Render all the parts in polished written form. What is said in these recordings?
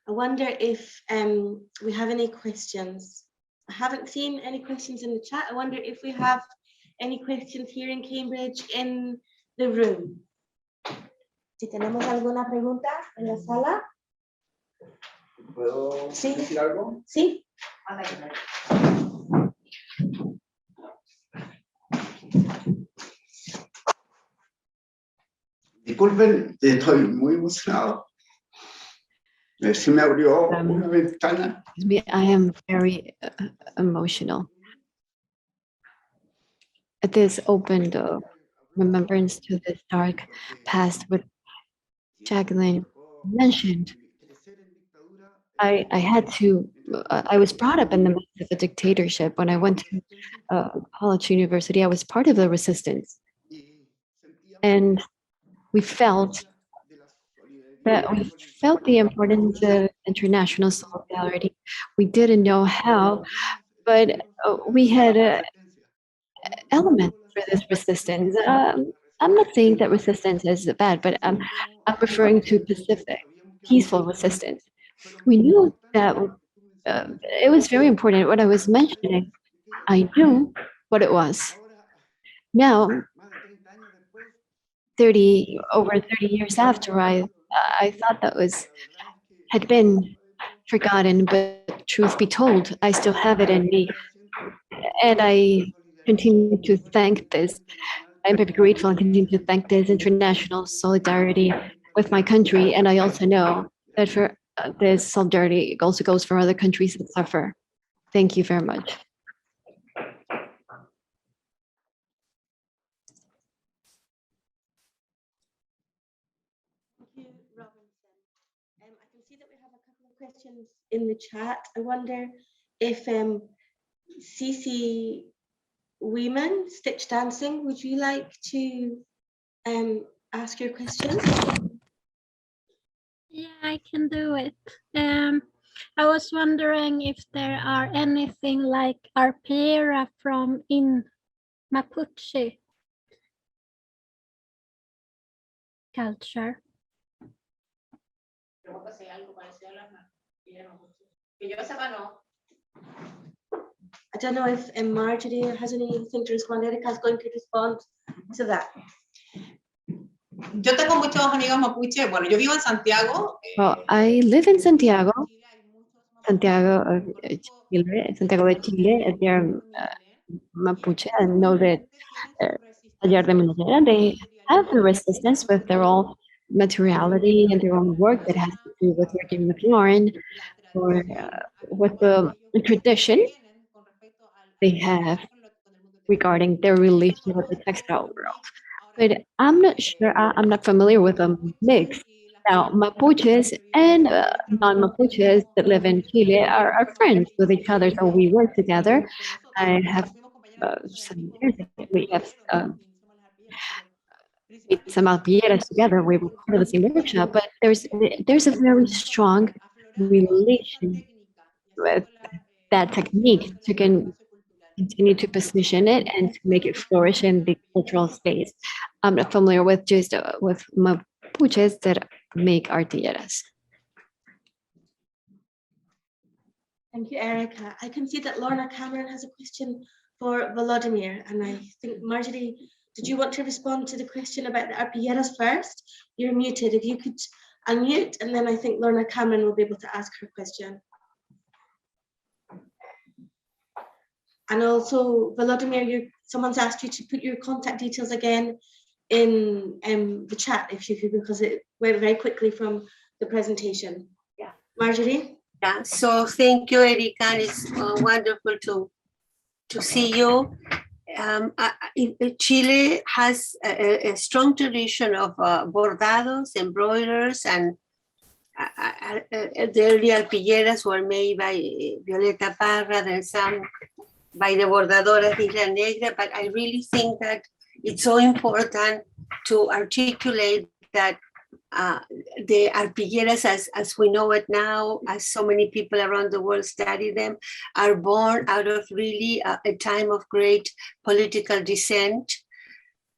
I wonder if we have any questions. I haven't seen any questions in the chat. I wonder if we have any questions here in Cambridge in the room. Si tenemos alguna pregunta en la sala. ¿Puedo decir algo? Sí. Disculpen, estoy muy emocionado. Se me abrió una ventana. I am very emotional. This opened remembrance to this dark past with Jacqueline mentioned. I had to, I was brought up in the midst of a dictatorship. When I went to college university, I was part of the resistance. And we felt the importance of international solidarity. We didn't know how, but we had elements for this resistance. I'm not saying that resistance is bad, but I'm referring to pacific, peaceful resistance. We knew that it was very important. What I was mentioning, I knew what it was. Now, over 30 years after, I thought that had been forgotten, but truth be told, I still have it in me. And I continue to thank this. I'm very grateful and continue to thank this international solidarity with my country. And I also know that for this solidarity also goes for other countries that suffer. Thank you very much. Thank you, Robinson. I can see that we have a couple of questions in the chat. I wonder if Cece Weeman, Stitch Dancing, would you like to ask your question? Yeah, I can do it. I was wondering if there are anything like arpera from in Mapuche culture. I don't know if Marjorie has anything to respond. Erika is going to respond to that. Yo tengo muchos amigos mapuche. Bueno, yo vivo en Santiago. Well, I live in Santiago of Chile, Santiago de Chile. They're Mapuche. I know that they have the resistance with their own materiality and their own work that has to do with working with yarn or with the tradition they have regarding their relation with the textile world. But I'm not sure, I'm not familiar with a mix. Now, Mapuches and non-Mapuches that live in Chile are friends with each other, so we work together. I have some years ago, we have some alpilleras together. We were part of the same workshop, but there's a very strong relation with that technique to continue to position it and to make it flourish in the cultural space. I'm not familiar with just with Mapuches that make artilleras. Thank you, Erika. I can see that Lorna Cameron has a question for Volodymyr, and I think Marjorie, did you want to respond to the question about the arpilleras first? You're muted. If you could unmute, and then I think Lorna Cameron will be able to ask her question. And also, Volodymyr, someone's asked you to put your contact details again in the chat, if you could, because it went very quickly from the presentation. Yeah. Marjorie? Yeah, so thank you, Erika. It's wonderful to see you. Chile has a strong tradition of bordados, embroiders, and the early alpilleras were made by Violeta Parra, then some by the bordadoras de Isla Negra, but I really think that it's so important to articulate that the arpilleras as we know it now, as so many people around the world study them, are born out of really a time of great political dissent.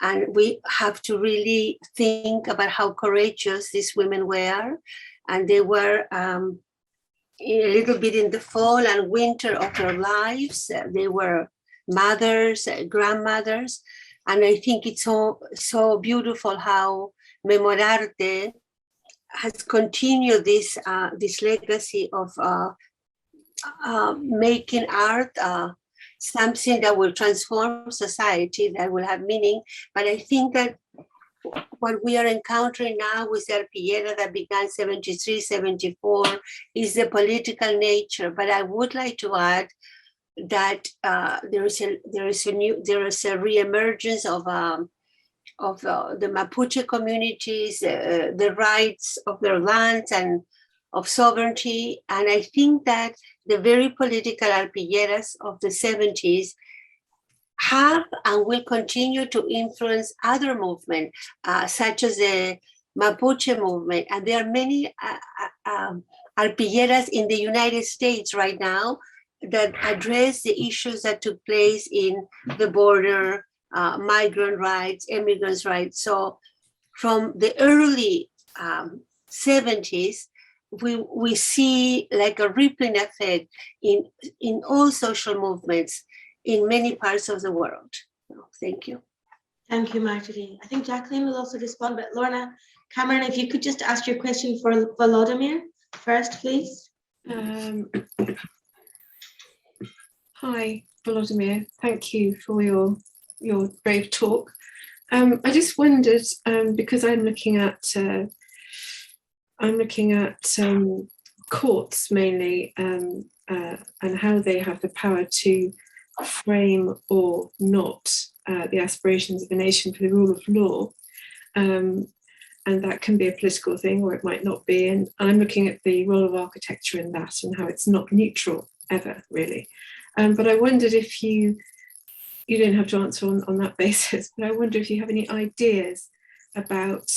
And we have to really think about how courageous these women were. And they were a little bit in the fall and winter of their lives. They were mothers, grandmothers, and I think it's so beautiful how Memorarte has continued this legacy of making art something that will transform society, that will have meaning. But I think that what we are encountering now with the Arpillera that began 73, 74 is the political nature. But I would like to add that there is a reemergence of the Mapuche communities, the rights of their lands and of sovereignty. And I think that the very political arpilleras of the 70s have and will continue to influence other movements, such as the Mapuche movement. And there are many arpilleras in the United States right now that address the issues that took place in the border, migrant rights, immigrants' rights. So from the early 70s, we see like a rippling effect in all social movements in many parts of the world. Thank you. Thank you, Marjorie. I think Jacqueline will also respond, but Lorna Cameron, if you could just ask your question for Volodymyr first, please. Hi, Volodymyr. Thank you for your brave talk. I just wondered, because I'm looking at courts mainly, and how they have the power to frame or not the aspirations of a nation for the rule of law, and that can be a political thing or it might not be. And I'm looking at the role of architecture in that and how it's not neutral ever, really. But I wondered if you don't have to answer on that basis, but I wonder if you have any ideas about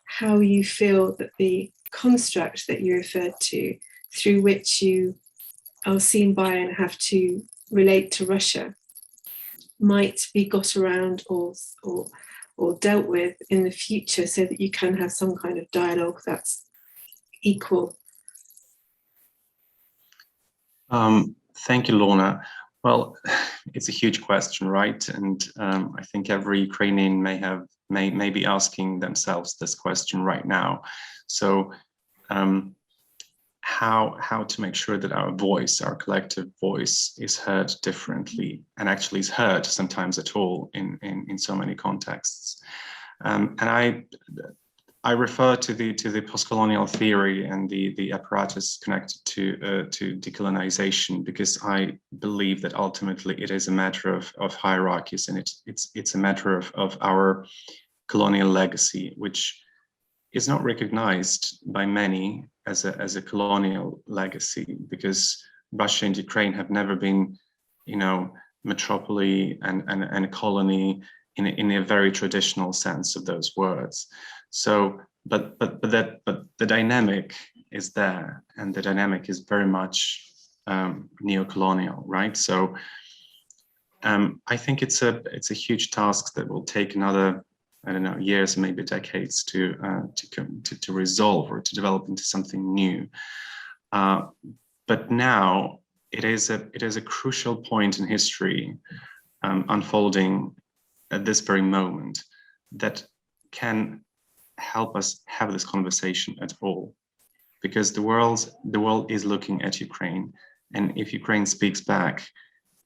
how you feel that the construct that you referred to, through which you are seen by and have to relate to Russia, might be got around or dealt with in the future, so that you can have some kind of dialogue that's equal. Thank you, Lorna. Well, it's a huge question, right? And I think every Ukrainian may be asking themselves this question right now. So how to make sure that our voice, our collective voice, is heard differently, and actually is heard sometimes at all in so many contexts. And I refer to the post-colonial theory and the apparatus connected to decolonization, because I believe that ultimately it is a matter of hierarchies, and it's a matter of our colonial legacy, which is not recognized by many as a colonial legacy, because Russia and Ukraine have never been, metropoly and a colony in a very traditional sense of those words. So, but the dynamic is there, and the dynamic is very much neo-colonial, right? So, I think it's a huge task that will take another, I don't know, years, maybe decades to resolve or to develop into something new. But now it is a crucial point in history unfolding at this very moment that can help us have this conversation at all, because the world is looking at Ukraine, and if Ukraine speaks back,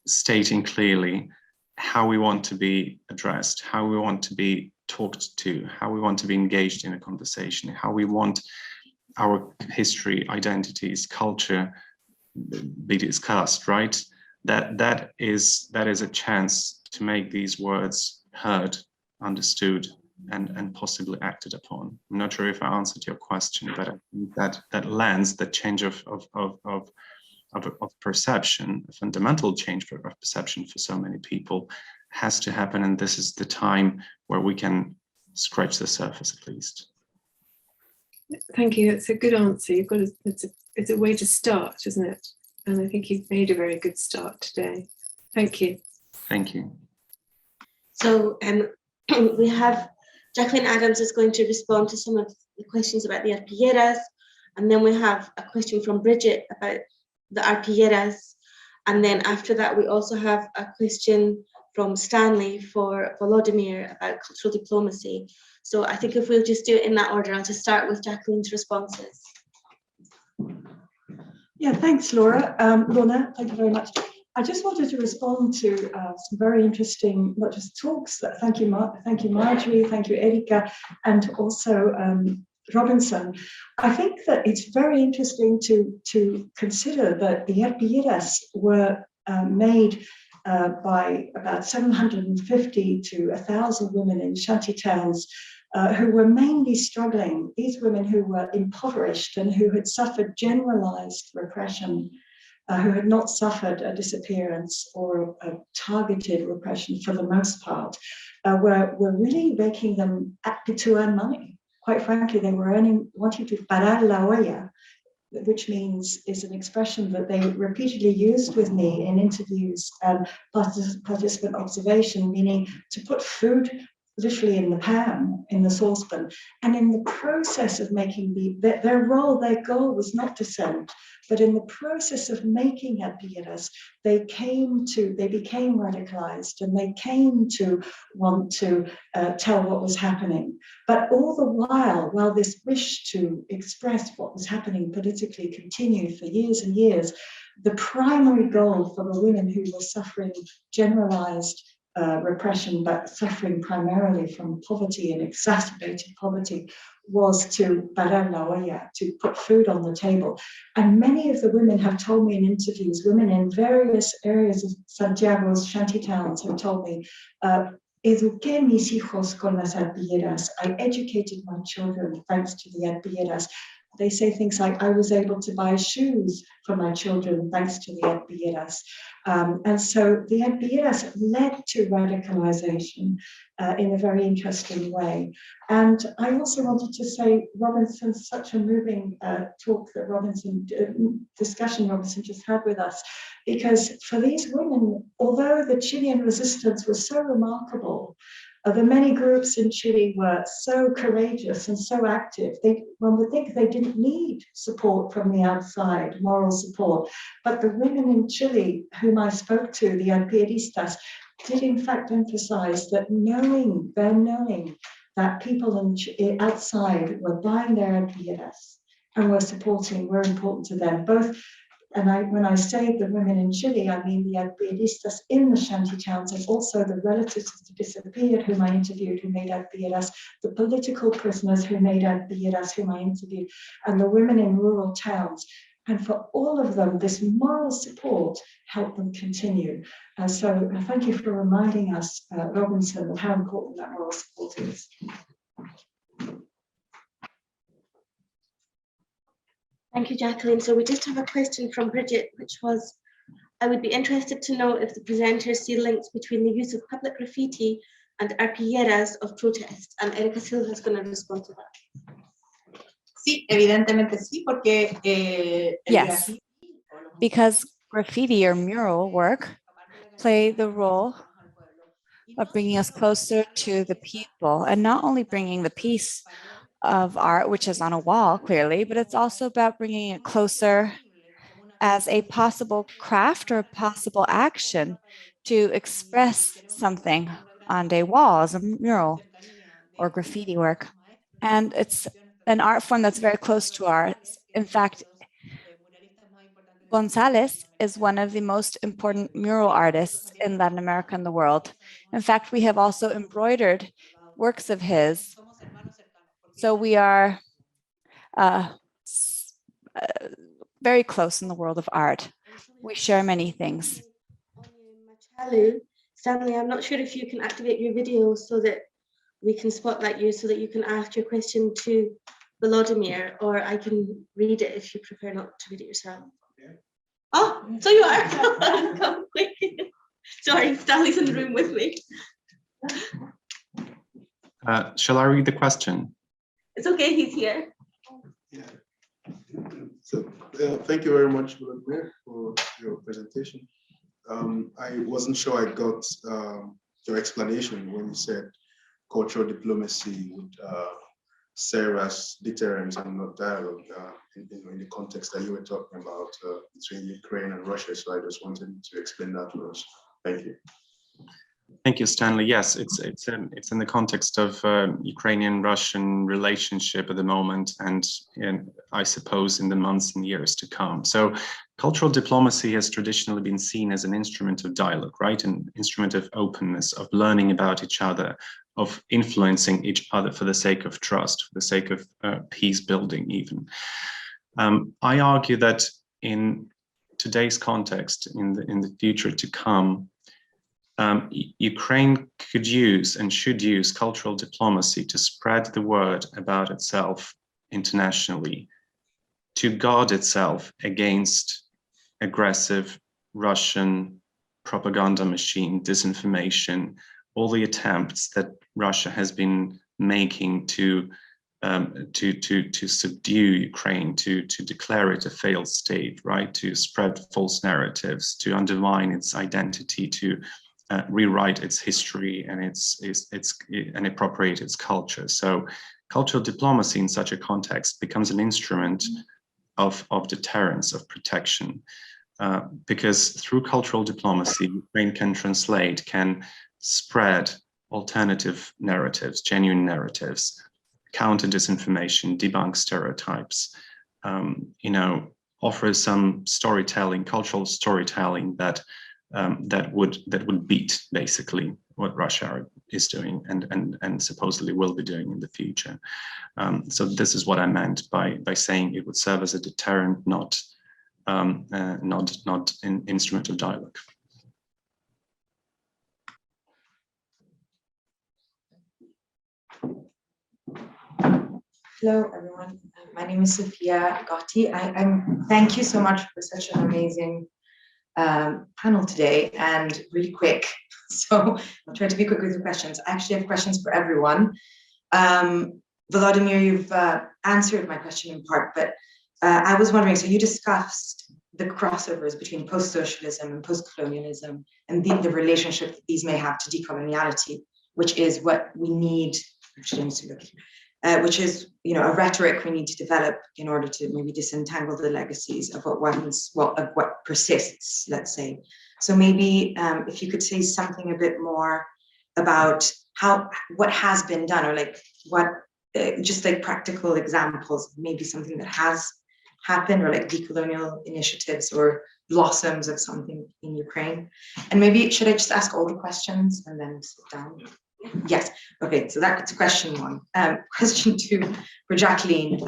stating clearly how we want to be addressed, how we want to be talked to, how we want to be engaged in a conversation, how we want our history, identities, culture be discussed, right? That is a chance to make these words heard, understood, and possibly acted upon. I'm not sure if I answered your question, but I think that lens, that change of perception, a fundamental change of perception for so many people, has to happen, and this is the time where we can scratch the surface at least. Thank you. That's a good answer. It's a way to start, isn't it? And I think you've made a very good start today. Thank you. Thank you. So we have Jacqueline Adams is going to respond to some of the questions about the arpilleras, And then we have a question from Bridget about the arpilleras. And then after that, we also have a question from Stanley for Volodymyr about cultural diplomacy. So I think if we'll just do it in that order, I'll just start with Jacqueline's responses. Yeah, thanks, Laura. Lorna, thank you very much. I just wanted to respond to some very interesting, not just talks. Thank you, Marjorie, thank you, Erika, and also Robinson. I think that it's very interesting to consider that the arpilleras were made by about 750 to 1,000 women in shanty towns who were mainly struggling, these women who were impoverished and who had suffered generalized repression, who had not suffered a disappearance or a targeted repression for the most part, were really making them happy to earn money. Quite frankly, they were wanting to parar la olla, which means is an expression that they repeatedly used with me in interviews and participant observation, meaning to put food literally in the pan, in the saucepan. And in the process of making their goal was not dissent, but in the process of making arpilleras, they became radicalized and they came to want to tell what was happening. But all the while this wish to express what was happening politically continued for years and years, the primary goal for the women who were suffering generalized repression, but suffering primarily from poverty and exacerbated poverty, was to parar la olla, to put food on the table. And many of the women have told me in interviews, women in various areas of Santiago's shanty towns have told me, eduqué mis hijos con las arpilleras. I educated my children thanks to the arpilleras. They say things like, I was able to buy shoes for my children thanks to the arpilleras. And so the arpilleras led to radicalization in a very interesting way. And I also wanted to say, Robinson's such a moving talk that discussion Robinson just had with us, because for these women, although the Chilean resistance was so remarkable, the many groups in Chile were so courageous and so active. One would think they didn't need support from the outside, moral support. But the women in Chile whom I spoke to, the arpilleristas, did in fact emphasize that knowing that people outside were buying their arpilleras and were important to them, both. And when I say the women in Chile, I mean the arpilleristas in the shanty towns and also the relatives of the disappeared whom I interviewed who made arpilleras, the political prisoners who made arpilleras whom I interviewed, and the women in rural towns. And for all of them, this moral support helped them continue. So thank you for reminding us, Robinson, of how important that moral support is. Thank you, Jacqueline. So we just have a question from Bridget, which was, I would be interested to know if the presenters see links between the use of public graffiti and arpilleras of protest. And Erika Silva is going to respond to that. Sí, evidentemente sí, porque yes, because graffiti or mural work play the role of bringing us closer to the people, and not only bringing the piece of art, which is on a wall clearly, but it's also about bringing it closer as a possible craft or a possible action to express something on a wall as a mural or graffiti work. And it's an art form that's very close to ours. In fact, González is one of the most important mural artists in Latin America and the world. In fact, we have also embroidered works of his. So we are very close in the world of art. We share many things. Stanley, I'm not sure if you can activate your video so that we can spotlight you, so that you can ask your question to Volodymyr, or I can read it if you prefer not to read it yourself. Yeah. Oh, so you are. Come quick. Sorry, Stanley's in the room with me. Shall I read the question? It's okay, he's here. Yeah. So thank you very much, Volodymyr, for your presentation. I wasn't sure I got your explanation when you said cultural diplomacy would serve as deterrence and not dialogue in the context that you were talking about between Ukraine and Russia. So I just wanted to explain that to us. Thank you. Thank you, Stanley. Yes, it's in the context of Ukrainian-Russian relationship at the moment, and I suppose in the months and years to come. So, cultural diplomacy has traditionally been seen as an instrument of dialogue, right? An instrument of openness, of learning about each other, of influencing each other for the sake of trust, for the sake of peace building, even. I argue that in today's context, in the future to come, Ukraine could use and should use cultural diplomacy to spread the word about itself internationally, to guard itself against aggressive Russian propaganda machine, disinformation, all the attempts that Russia has been making to subdue Ukraine, to declare it a failed state, right? To spread false narratives, to undermine its identity, to rewrite its history and and appropriate its culture. So cultural diplomacy in such a context becomes an instrument of deterrence, of protection, because through cultural diplomacy, Ukraine can translate, can spread alternative narratives, genuine narratives, counter disinformation, debunk stereotypes, offer some storytelling, cultural storytelling that would beat basically what Russia is doing and supposedly will be doing in the future. So this is what I meant by saying it would serve as a deterrent, not an instrument of dialogue. Hello, everyone. My name is Sophia Gotti. Thank you so much for such an amazing panel today and really quick. So I'll try to be quick with the questions. I actually have questions for everyone. Volodymyr, you've answered my question in part, but I was wondering, so you discussed the crossovers between post-socialism and post-colonialism and the relationship that these may have to decoloniality, which is what we need, actually, which is, a rhetoric we need to develop in order to maybe disentangle the legacies of what persists, let's say. So maybe if you could say something a bit more about what has been done, or like what, just like practical examples, maybe something that has happened, or like decolonial initiatives or blossoms of something in Ukraine. And maybe, should I just ask all the questions and then sit down? Yes. Okay. So that's question one. Question two for Jacqueline.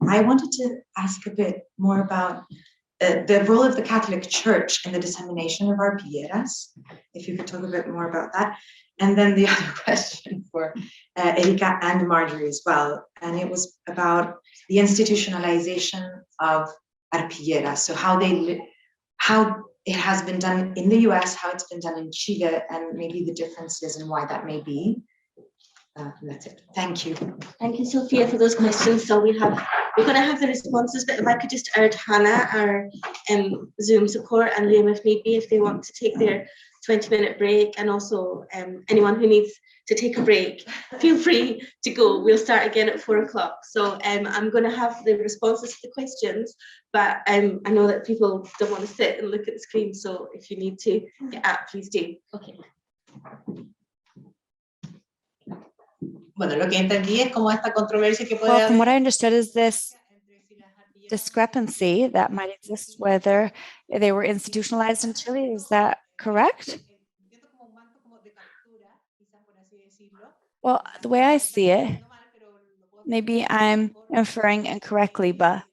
I wanted to ask a bit more about the role of the Catholic Church in the dissemination of our pilleras. If you could talk a bit more about that. And then the other question for Erika and Marjorie as well. And it was about the institutionalization of arpilleras. So how it has been done in the US, how it's been done in Chile, and maybe the differences and why that may be. That's it. Thank you. Thank you, Sophia, for those questions. So we're going to have the responses, but if I could just urge Hannah, our Zoom support, and Liam, if need be, if they want to take their 20-minute break, and also anyone who needs to take a break, feel free to go. We'll start again at 4 o'clock. So I'm going to have the responses to the questions, but I know that people don't want to sit and look at the screen. So if you need to get out, please do. Okay. Bueno, lo que entendí es como esta controversia que puede Well, from haber. what I understood is this discrepancy that might exist whether they were institutionalized in Chile. Is that correct? Well, the way I see it, maybe I'm inferring incorrectly, but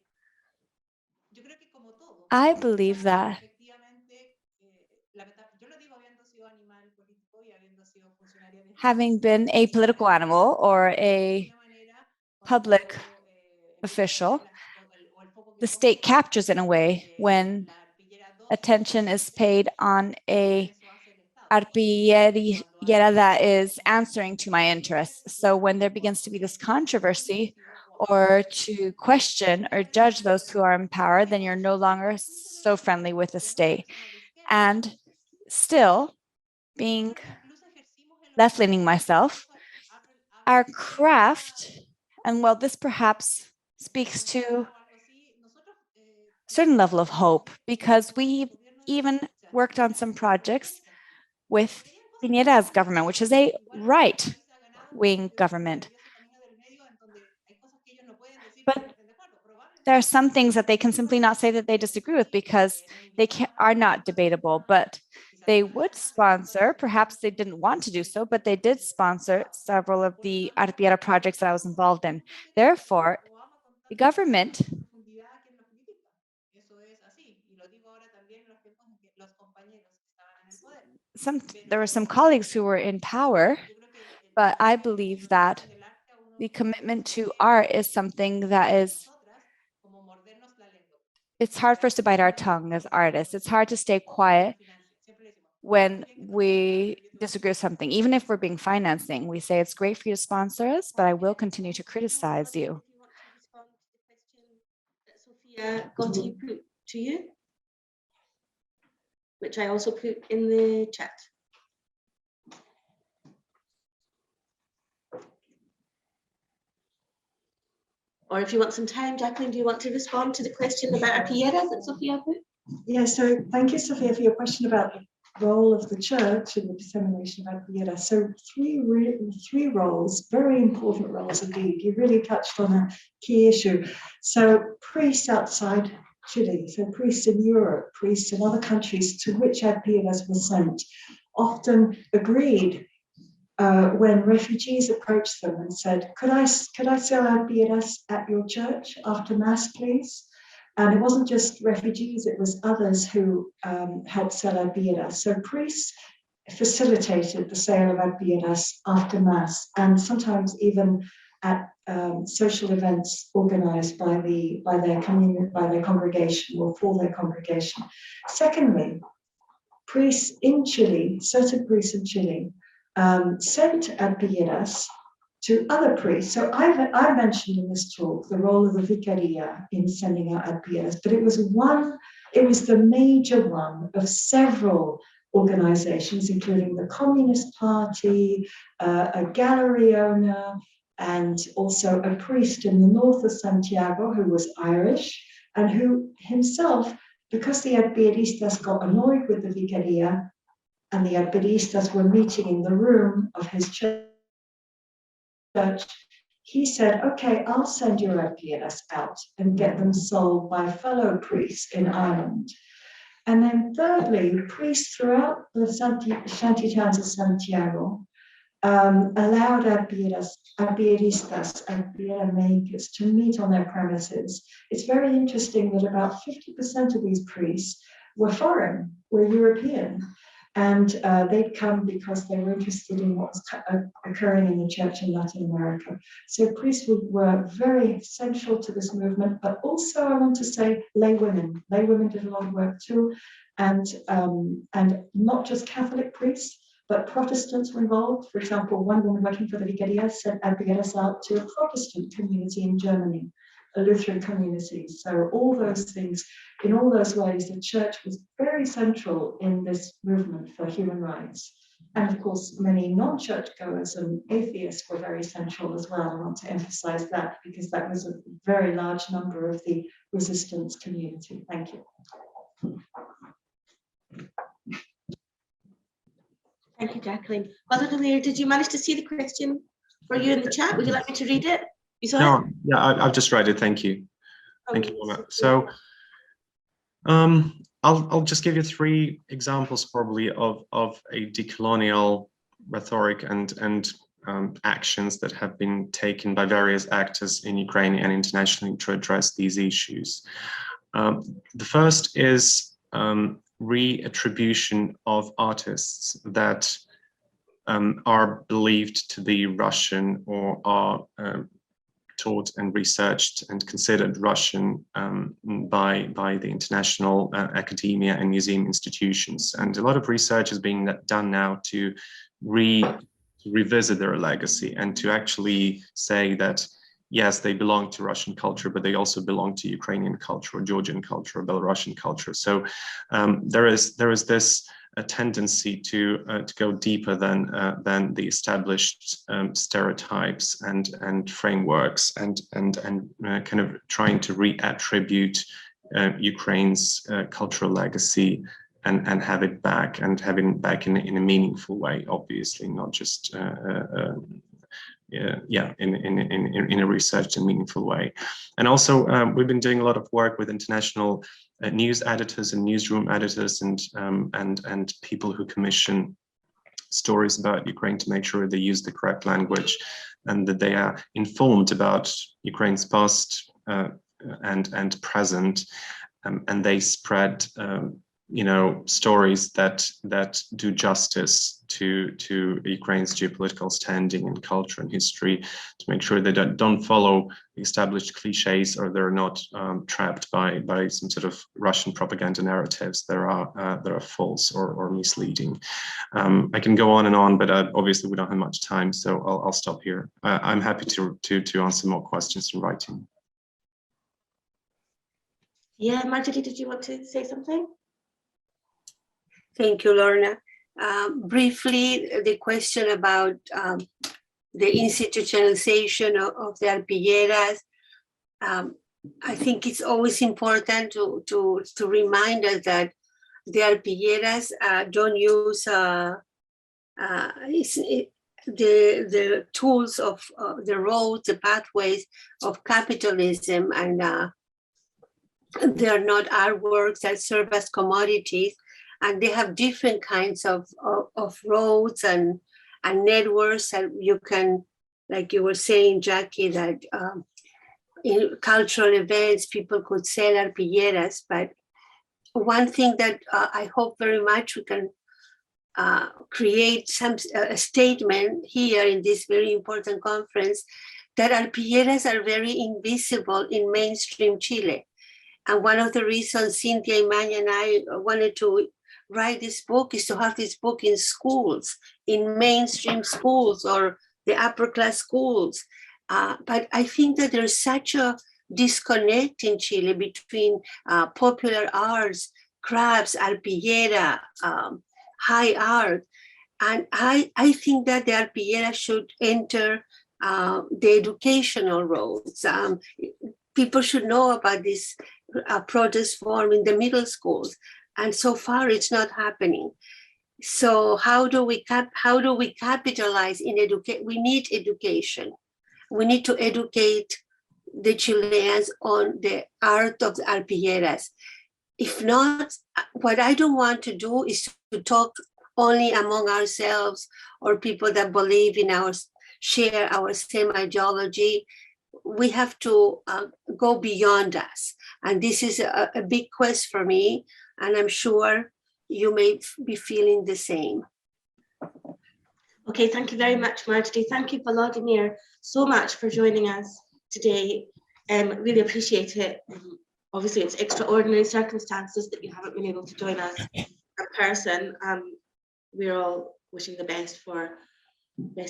I believe that having been a political animal or a public official, the state captures in a way when attention is paid on a arpillera that is answering to my interests. So when there begins to be this controversy or to question or judge those who are in power, then you're no longer so friendly with the state. And still, being left-leaning myself, our craft And while this perhaps speaks to a certain level of hope, because we even worked on some projects with Piñera's government, which is a right-wing government. But there are some things that they can simply not say that they disagree with because they are not debatable, but they would sponsor, perhaps they didn't want to do so, but they did sponsor several of the Arpiera projects that I was involved in. Therefore, the government there were some colleagues who were in power, but I believe that the commitment to art is something that is, it's hard for us to bite our tongue as artists. It's hard to stay quiet when we disagree with something. Even if we're being financing, we say it's great for you to sponsor us, but I will continue to criticize you. Sophia Gotti put to you, which I also put in the chat. Or if you want some time, Jacqueline, do you want to respond to the question about Arpiera that Sophia put? Yeah, so thank you, Sophia, for your question about the role of the church in the dissemination of Arpiera. So three roles, very important roles indeed. You really touched on a key issue. So priests outside Chile, so priests in Europe, priests in other countries to which Arpieras were sent, often agreed when refugees approached them and said, could I sell Arpieras at your church after Mass, please? And it wasn't just refugees, it was others who helped sell Arpieras. So priests facilitated the sale of Arpieras after Mass, and sometimes even at social events organized by their congregation or for their congregation. Secondly, priests in Chile, certain priests in Chile, sent Arpieras to other priests. So I mentioned in this talk the role of the Vicaria in sending out Arpieras, but it was the major one of several organizations, including the Communist Party, a gallery owner, and also a priest in the north of Santiago who was Irish, and who himself, because the Arpieristas got annoyed with the Vicaria, and the Arpieristas were meeting in the room of his church, he said, okay, I'll send your Arpieras out and get them sold by fellow priests in Ireland. And then thirdly, priests throughout the shanty towns of Santiago allowed Arpieristas, Arpiera makers, to meet on their premises. It's very interesting that about 50% of these priests were foreign, were European. And they'd come because they were interested in what was occurring in the church in Latin America. So priests were very central to this movement, but also I want to say lay women. Lay women did a lot of work too, and not just Catholic priests, but Protestants were involved. For example, one woman working for the Vicaria sent Arpieras out to a Protestant community in Germany, a Lutheran community. So all those things, in all those ways, the church was very central in this movement for human rights. And of course, many non-churchgoers and atheists were very central as well. I want to emphasize that because that was a very large number of the resistance community. Thank you. Thank you, Jacqueline. Volodymyr, did you manage to see the question for you in the chat? Would you like me to read it? You saw it? Yeah, I've just read it. Thank you. Thank you, Lorna. So I'll just give you three examples probably of a decolonial rhetoric and actions that have been taken by various actors in Ukraine and internationally to address these issues. The first is reattribution of artists that are believed to be Russian or are taught and researched and considered Russian by the international academia and museum institutions. And a lot of research is being done now to revisit their legacy and to actually say that, yes, they belong to Russian culture, but they also belong to Ukrainian culture or Georgian culture or Belarusian culture. So there is this a tendency to go deeper than the established stereotypes and frameworks, and kind of trying to reattribute Ukraine's cultural legacy and have it back, and having it back in a meaningful way, obviously, not just in a researched and meaningful way. And also, we've been doing a lot of work with international news editors and newsroom editors and people who commission stories about Ukraine to make sure they use the correct language and that they are informed about Ukraine's past and present, and they spread stories that do justice to Ukraine's geopolitical standing and culture and history, to make sure they don't follow established cliches, or they're not trapped by some sort of Russian propaganda narratives that are false or misleading. I can go on and on, but obviously we don't have much time, so I'll stop here. I'm happy to answer more questions in writing. Yeah, Marjorie, did you want to say something? Thank you, Lorna. Briefly, the question about the institutionalization of the arpilleras. I think it's always important to remind us that the arpilleras don't use the tools of the roads, the pathways of capitalism, and they are not artworks that serve as commodities. And they have different kinds of roads and networks that you can, like you were saying, Jackie, that in cultural events, people could sell arpilleras. But one thing that I hope very much we can create a statement here in this very important conference, that arpilleras are very invisible in mainstream Chile. And one of the reasons Cynthia, Imani, and I wanted to write this book is to have this book in schools, in mainstream schools or the upper class schools. But I think that there's such a disconnect in Chile between popular arts, crafts, arpillera, high art. And I think that the arpillera should enter the educational roads. People should know about this protest form in the middle schools. And so far, it's not happening. So how do we capitalize in education? We need education. We need to educate the Chileans on the art of the arpilleras. If not, what I don't want to do is to talk only among ourselves or people that believe in share our same ideology. We have to go beyond us. And this is a big quest for me. And I'm sure you may be feeling the same. Okay, thank you very much, Marjorie. Thank you, Volodymyr, so much for joining us today. Really appreciate it. Obviously, it's extraordinary circumstances that you haven't been able to join us in person. We're all wishing the best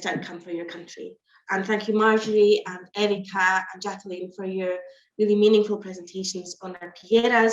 outcome for your country. And thank you, Marjorie and Erika and Jacqueline, for your really meaningful presentations on arpilleras.